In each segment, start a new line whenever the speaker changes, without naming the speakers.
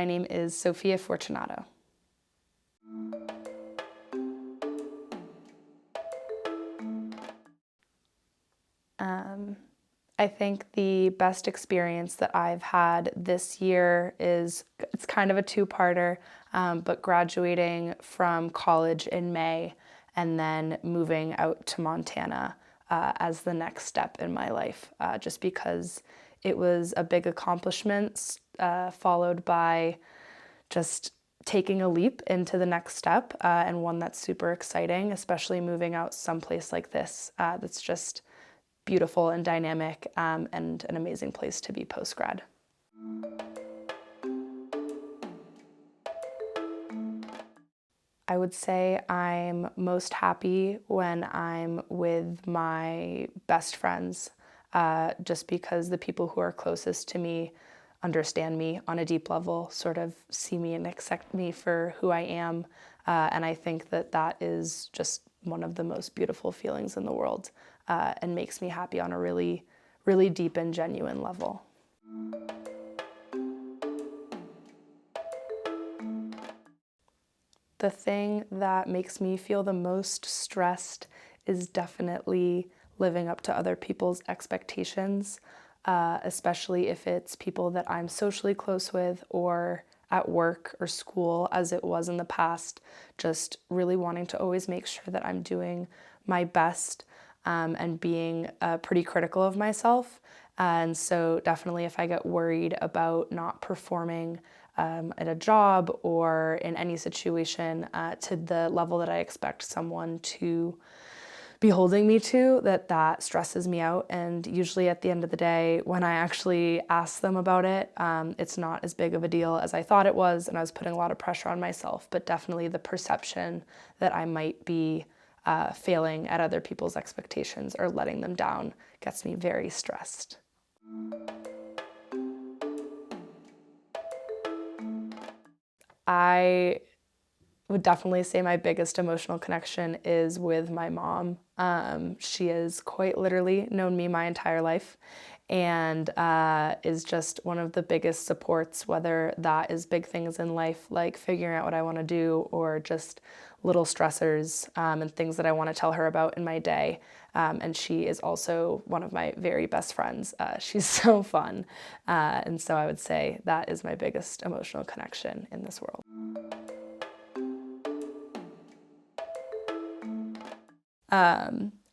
My name is Sophia Fortunato. I think the best experience that I've had this year is, it's kind of a two-parter, but graduating from college in May and then moving out to Montana as the next step in my life, just because it was a big accomplishment, followed by just taking a leap into the next step, and one that's super exciting, especially moving out someplace like this that's just beautiful and dynamic, and an amazing place to be post-grad. I would say I'm most happy when I'm with my best friends, just because the people who are closest to me understand me on a deep level, sort of see me and accept me for who I am. And I think that that is just one of the most beautiful feelings in the world, and makes me happy on a really, really deep and genuine level. The thing that makes me feel the most stressed is definitely living up to other people's expectations, especially if it's people that I'm socially close with or at work or school, as it was in the past. Just really wanting to always make sure that I'm doing my best, and being pretty critical of myself. And so definitely if I get worried about not performing at a job or in any situation to the level that I expect someone to be holding me to, that stresses me out. And usually at the end of the day, when I actually ask them about it, it's not as big of a deal as I thought it was, and I was putting a lot of pressure on myself. But definitely the perception that I might be failing at other people's expectations or letting them down gets me very stressed. I would definitely say my biggest emotional connection is with my mom. She has quite literally known me my entire life, and is just one of the biggest supports, whether that is big things in life like figuring out what I want to do, or just little stressors and things that I want to tell her about in my day. And she is also one of my very best friends. She's so fun. And so I would say that is my biggest emotional connection in this world.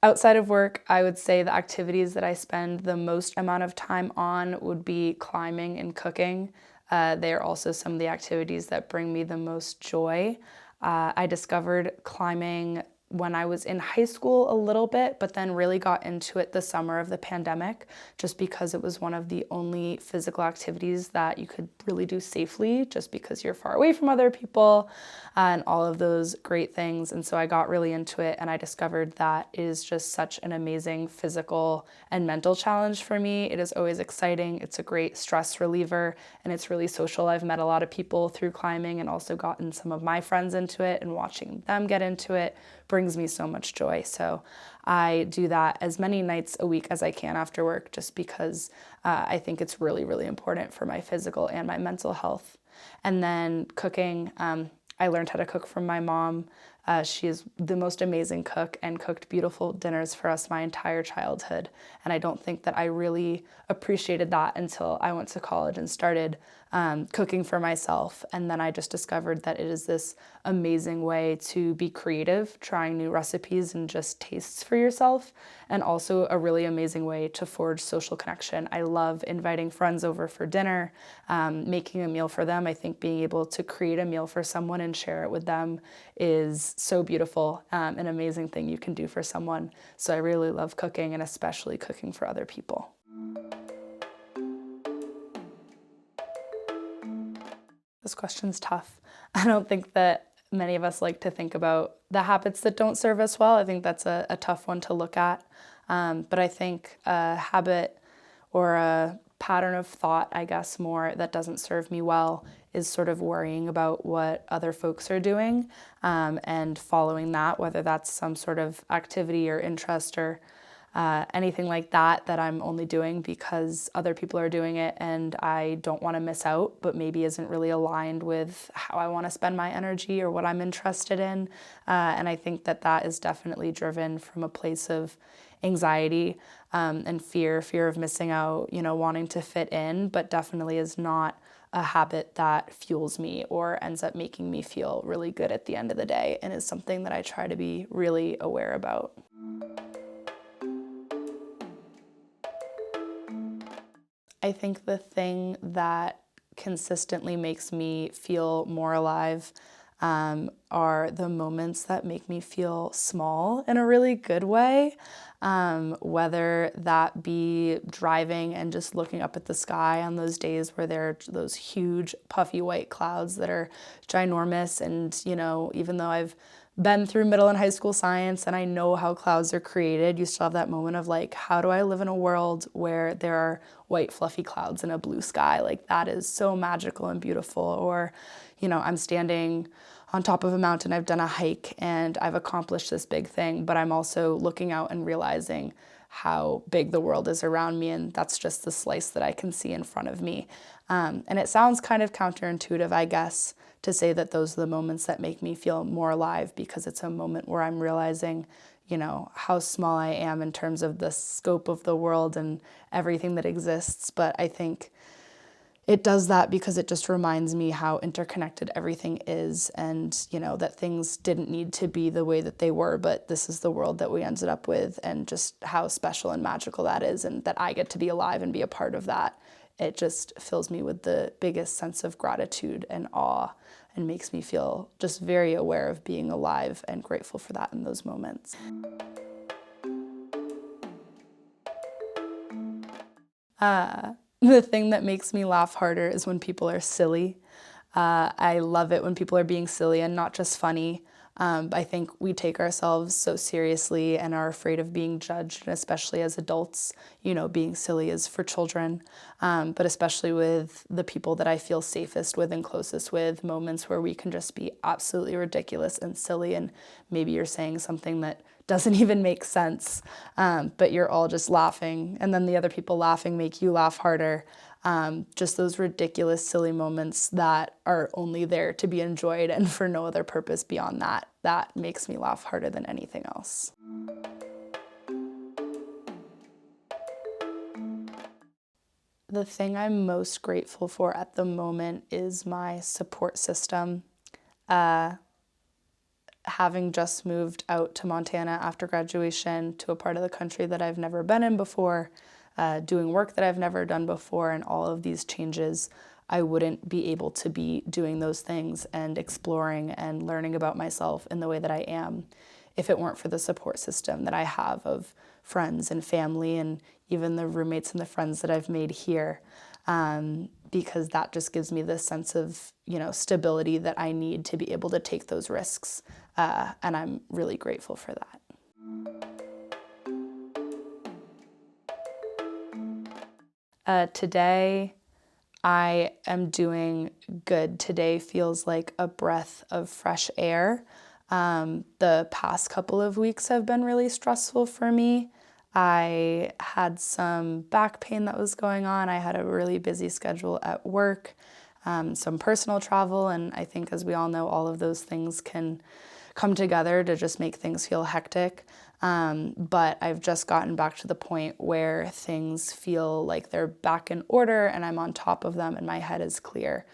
Outside of work, I would say the activities that I spend the most amount of time on would be climbing and cooking. They are also some of the activities that bring me the most joy. I discovered climbing when I was in high school a little bit, but then really got into it the summer of the pandemic, just because it was one of the only physical activities that you could really do safely, just because you're far away from other people and all of those great things. And so I got really into it, and I discovered that it is just such an amazing physical and mental challenge for me. It is always exciting. It's a great stress reliever, and it's really social. I've met a lot of people through climbing and also gotten some of my friends into it, and watching them get into it brings me so much joy. So I do that as many nights a week as I can after work, just because I think it's really, really important for my physical and my mental health. And then cooking, I learned how to cook from my mom. She is the most amazing cook and cooked beautiful dinners for us my entire childhood. And I don't think that I really appreciated that until I went to college and started cooking for myself. And then I just discovered that it is this amazing way to be creative, trying new recipes and just tastes for yourself, and also a really amazing way to forge social connection. I love inviting friends over for dinner, making a meal for them. I think being able to create a meal for someone and share it with them is so beautiful, an amazing thing you can do for someone. So I really love cooking, and especially cooking for other people. This question's tough. I don't think that many of us like to think about the habits that don't serve us well. I think that's a tough one to look at. But I think a habit or a pattern of thought, I guess, more that doesn't serve me well is sort of worrying about what other folks are doing, and following that, whether that's some sort of activity or interest or anything like that I'm only doing because other people are doing it and I don't want to miss out, but maybe isn't really aligned with how I want to spend my energy or what I'm interested in. And I think that is definitely driven from a place of anxiety and fear of missing out, wanting to fit in, but definitely is not a habit that fuels me or ends up making me feel really good at the end of the day, and is something that I try to be really aware about. I think the thing that consistently makes me feel more alive are the moments that make me feel small in a really good way, whether that be driving and just looking up at the sky on those days where there are those huge puffy white clouds that are ginormous. And, even though I've been through middle and high school science and I know how clouds are created, you still have that moment of like, how do I live in a world where there are white fluffy clouds in a blue sky? Like, that is so magical and beautiful. Or, I'm standing on top of a mountain, I've done a hike and I've accomplished this big thing, but I'm also looking out and realizing how big the world is around me, and that's just the slice that I can see in front of me. And it sounds kind of counterintuitive, I guess, to say that those are the moments that make me feel more alive, because it's a moment where I'm realizing, how small I am in terms of the scope of the world and everything that exists. But I think it does that because it just reminds me how interconnected everything is, and, that things didn't need to be the way that they were, but this is the world that we ended up with, and just how special and magical that is, and that I get to be alive and be a part of that. It just fills me with the biggest sense of gratitude and awe, and makes me feel just very aware of being alive and grateful for that in those moments. The thing that makes me laugh harder is when people are silly. I love it when people are being silly and not just funny. I think we take ourselves so seriously and are afraid of being judged, and especially as adults, being silly is for children. But especially with the people that I feel safest with and closest with, moments where we can just be absolutely ridiculous and silly, and maybe you're saying something that doesn't even make sense, but you're all just laughing, and then the other people laughing make you laugh harder. Just those ridiculous, silly moments that are only there to be enjoyed and for no other purpose beyond that. That makes me laugh harder than anything else. The thing I'm most grateful for at the moment is my support system. Having just moved out to Montana after graduation to a part of the country that I've never been in before, doing work that I've never done before, and all of these changes, I wouldn't be able to be doing those things and exploring and learning about myself in the way that I am if it weren't for the support system that I have of friends and family, and even the roommates and the friends that I've made here, because that just gives me this sense of, stability that I need to be able to take those risks, and I'm really grateful for that. Today, I am doing good. Today feels like a breath of fresh air. The past couple of weeks have been really stressful for me. I had some back pain that was going on. I had a really busy schedule at work, some personal travel, and I think, as we all know, all of those things can come together to just make things feel hectic. But I've just gotten back to the point where things feel like they're back in order and I'm on top of them and my head is clear.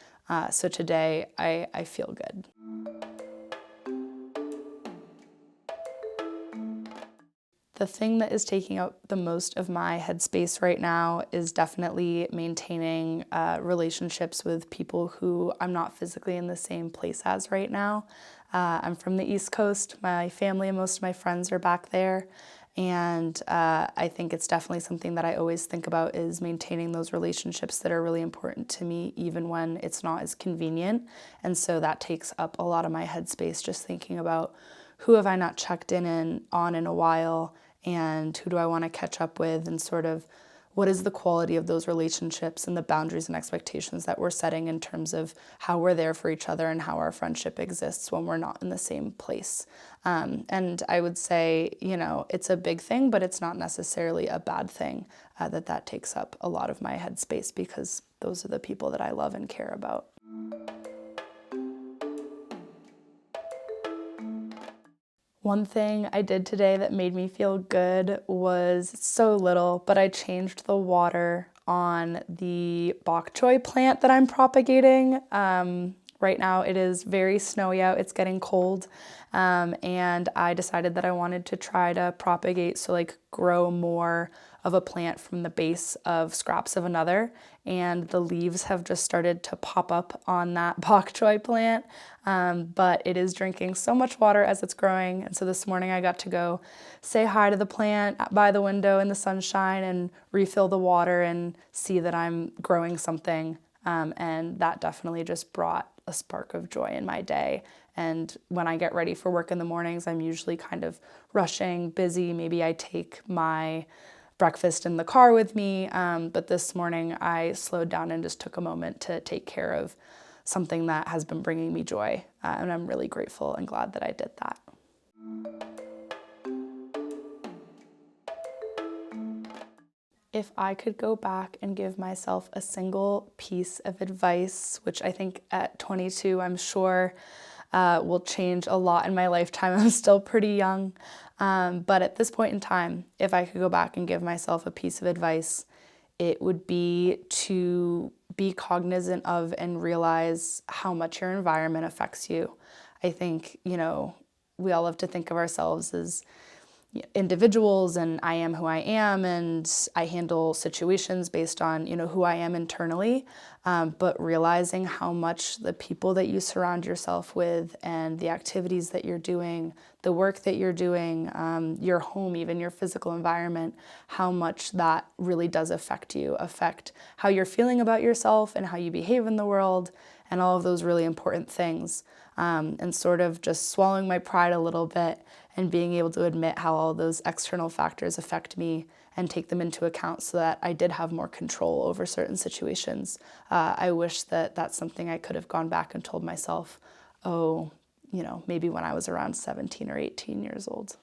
So today I feel good. The thing that is taking up the most of my headspace right now is definitely maintaining relationships with people who I'm not physically in the same place as right now. I'm from the East Coast. My family and most of my friends are back there. And I think it's definitely something that I always think about, is maintaining those relationships that are really important to me, even when it's not as convenient. And so that takes up a lot of my headspace, just thinking about who have I not checked in on in a while, and who do I want to catch up with, and sort of what is the quality of those relationships and the boundaries and expectations that we're setting in terms of how we're there for each other and how our friendship exists when we're not in the same place. And I would say, it's a big thing, but it's not necessarily a bad thing that takes up a lot of my headspace, because those are the people that I love and care about. One thing I did today that made me feel good was so little, but I changed the water on the bok choy plant that I'm propagating. Right now it is very snowy out, it's getting cold, and I decided that I wanted to try to propagate, so like grow more of a plant from the base of scraps of another, and the leaves have just started to pop up on that bok choy plant, but it is drinking so much water as it's growing, and so this morning I got to go say hi to the plant by the window in the sunshine and refill the water and see that I'm growing something, and that definitely just brought a spark of joy in my day. And when I get ready for work in the mornings, I'm usually kind of rushing, busy. Maybe I take my breakfast in the car with me, but this morning I slowed down and just took a moment to take care of something that has been bringing me joy, and I'm really grateful and glad that I did that. If I could go back and give myself a single piece of advice, which I think at 22, I'm sure will change a lot in my lifetime. I'm still pretty young, but at this point in time, if I could go back and give myself a piece of advice, it would be to be cognizant of and realize how much your environment affects you. I think, we all love to think of ourselves as individuals, and I am who I am, and I handle situations based on, who I am internally, but realizing how much the people that you surround yourself with and the activities that you're doing, the work that you're doing, your home, even your physical environment, how much that really does affect you, affect how you're feeling about yourself and how you behave in the world, and all of those really important things. And sort of just swallowing my pride a little bit and being able to admit how all those external factors affect me and take them into account so that I did have more control over certain situations. I wish that that's something I could have gone back and told myself, maybe when I was around 17 or 18 years old.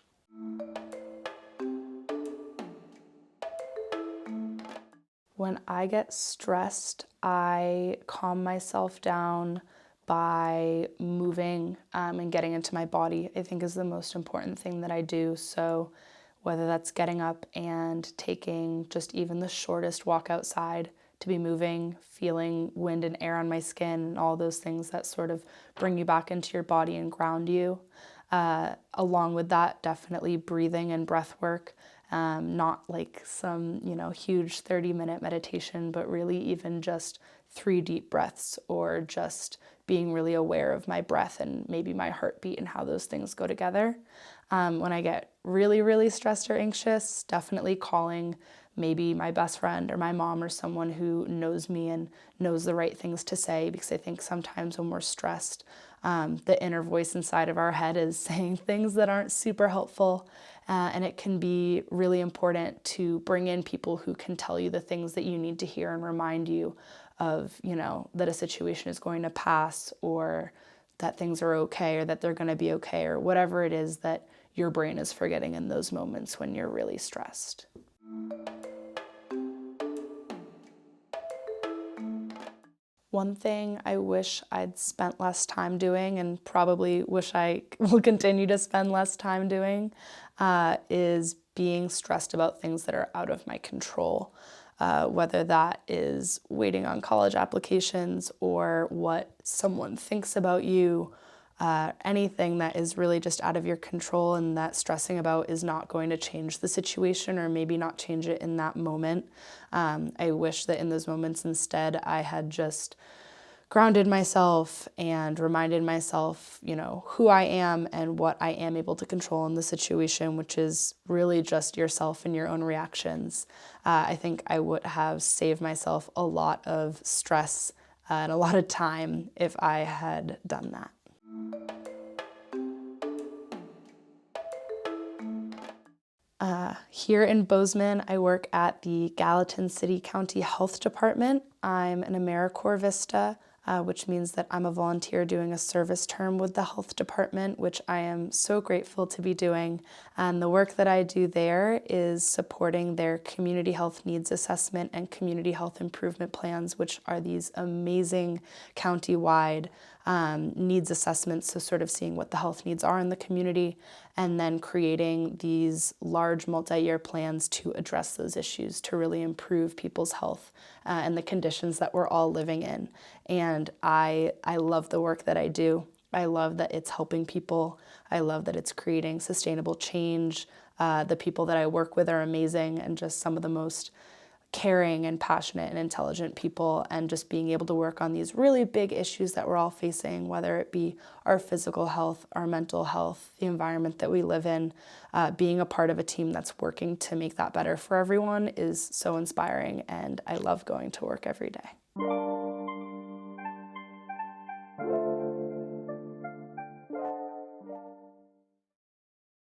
When I get stressed, I calm myself down by moving and getting into my body, I think is the most important thing that I do. So whether that's getting up and taking just even the shortest walk outside, to be moving, feeling wind and air on my skin, and all those things that sort of bring you back into your body and ground you. Along with that, definitely breathing and breath work. Not like some, huge 30-minute meditation, but really even just 3 deep breaths, or just being really aware of my breath and maybe my heartbeat and how those things go together. When I get really, really stressed or anxious, definitely calling maybe my best friend or my mom or someone who knows me and knows the right things to say, because I think sometimes when we're stressed, the inner voice inside of our head is saying things that aren't super helpful, and it can be really important to bring in people who can tell you the things that you need to hear and remind you of, that a situation is going to pass, or that things are okay, or that they're going to be okay, or whatever it is that your brain is forgetting in those moments when you're really stressed. One thing I wish I'd spent less time doing, and probably wish I will continue to spend less time doing, is being stressed about things that are out of my control. Whether that is waiting on college applications, or what someone thinks about you, anything that is really just out of your control and that stressing about is not going to change the situation, or maybe not change it in that moment. I wish that in those moments instead I had just grounded myself and reminded myself, who I am and what I am able to control in the situation, which is really just yourself and your own reactions. I think I would have saved myself a lot of stress and a lot of time if I had done that. Here in Bozeman, I work at the Gallatin City-County Health Department. I'm an AmeriCorps Vista, which means that I'm a volunteer doing a service term with the health department, which I am so grateful to be doing. And the work that I do there is supporting their community health needs assessment and community health improvement plans, which are these amazing county-wide needs assessments, so sort of seeing what the health needs are in the community and then creating these large multi-year plans to address those issues to really improve people's health and the conditions that we're all living in. And I love the work that I do. I love that it's helping people. I love that it's creating sustainable change. The people that I work with are amazing and just some of the most caring and passionate and intelligent people, and just being able to work on these really big issues that we're all facing, whether it be our physical health, our mental health, the environment that we live in, being a part of a team that's working to make that better for everyone is so inspiring, and I love going to work every day.